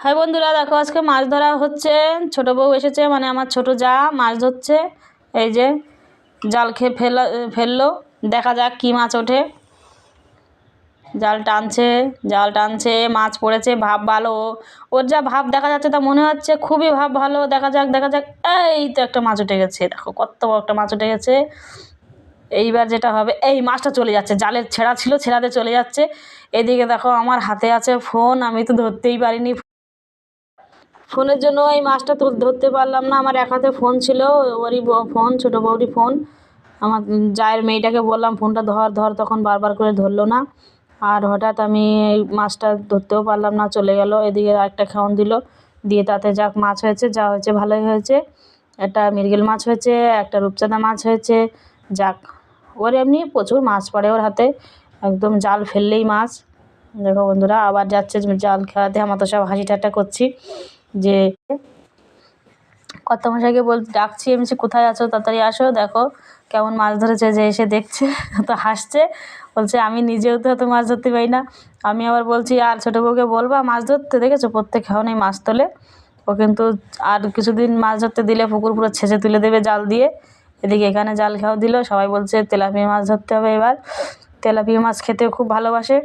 হ্যাঁ বন্ধুরা, দেখো আজকে মাছ ধরা হচ্ছে। ছোটো বউ এসেছে, মানে আমার ছোটো যা মাছ ধরছে। এই যে জাল খেয়ে ফেললো। দেখা যাক কি মাছ ওঠে। জাল টানছে, মাছ পড়েছে। ভাব ভালো, ওর যা ভাব দেখা যাচ্ছে তা মনে হচ্ছে খুবই ভাব ভালো। দেখা যাক। এই তো একটা মাছ উঠে গেছে, দেখো কত বড় একটা মাছ উঠে গেছে। এইবার যেটা হবে, এই মাছটা চলে যাচ্ছে, জালের ছেঁড়া ছিল, ছেঁড়াতে চলে যাচ্ছে। এদিকে দেখো আমার হাতে আছে ফোন, আমি তো ধরতেই পারিনি। ফোনের জন্য এই মাছটা ধরতে পারলাম না। আমার এক হাতে ফোন ছিল, ওরই ফোন, ছোটো বউরি ফোন। আমার জায়ের মেয়েটাকে বললাম ফোনটা ধর ধর, তখন বারবার করে ধরলো না। আর হঠাৎ আমি এই মাছটা ধরতেও পারলাম না, চলে গেল। এদিকে আরেকটা খাওয়ান দিল, দিয়ে তাতে যাক মাছ হয়েছে, যা হয়েছে ভালোই হয়েছে। একটা মৃগেল মাছ হয়েছে, একটা রূপচাঁদা মাছ হয়েছে। যাক, ওর এমনি প্রচুর মাছ পড়ে ওর হাতে, একদম জাল ফেললেই মাছ। দেখো বন্ধুরা, আবার যাচ্ছে জাল খেলাতে। আমরা তো সব হাসি ঠাট্টা করছি যে কর্তামশাইকে ডাকছি, আমি কোথায় আছো, তাড়াতাড়ি আসো, দেখো কেমন মাছ ধরেছে। যে এসে দেখছে তো হাসছে, বলছে আমি নিজেও তো এত মাছ ধরতে পারি না। আমি আবার বলছি, আর ছোটো বউকে বলবা মাছ ধরতে, দেখেছো প্রত্যেক খাওয়ানেই মাছ তোলে ও, কিন্তু আর কিছুদিন মাছ ধরতে দিলে পুকুর পুরো ছেঁচে তুলে দেবে জাল দিয়ে। এদিকে এখানে জাল খাওয়া দিল, সবাই বলছে তেলাপিয়া মাছ ধরতে হবে এবার। তেলাপিয়া মাছ খেতেও খুব ভালোবাসে।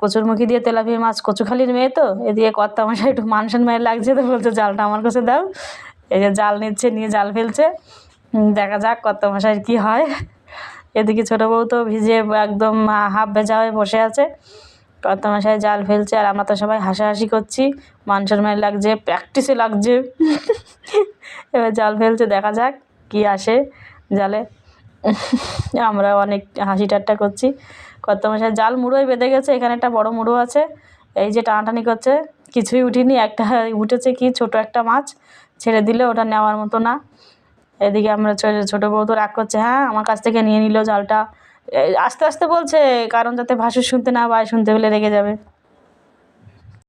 কচুরমুখী দিয়ে তেলাপিয়া মাছ, কচুখালির মেয়ে তো। এদিকে কর্তামশাই একটু মান সম্মান লাগছে, তো বলছে জালটা আমার কাছে দাও। এই যে জাল নিচ্ছে, নিয়ে জাল ফেলছে। দেখা যাক কর্তামশাইয়ের কী হয়। এদিকে ছোটো বউ তো ভিজে একদম হাফ ভেজা হয়ে বসে আছে। কর্তামশাই জাল ফেলছে, আর আমরা তো সবাই হাসাহাসি করছি। মান সম্মান লাগছে, প্র্যাকটিসে লাগছে। এবার জাল ফেলছে, দেখা যাক কি আসে জালে। আমরা অনেক হাসি ঠাট্টা করছি। কর্তামশাই জাল মুড়োয় বেঁধে গেছে, এখানে একটা বড় মুড়ো আছে। এই যে টানাটানি করছে, কিছুই উঠিনি। একটা উঠেছে কি ছোটো একটা মাছ, ছেড়ে দিলে ওটা নেওয়ার মতো না। এদিকে আমরা ছোটো বউ তো রাগ করছে, হ্যাঁ আমার কাছ থেকে নিয়ে নিল জালটা। আস্তে আস্তে বলছে, কারণ যাতে ভাসুর শুনতে না পায়, শুনতে পেলে রেগে যাবে।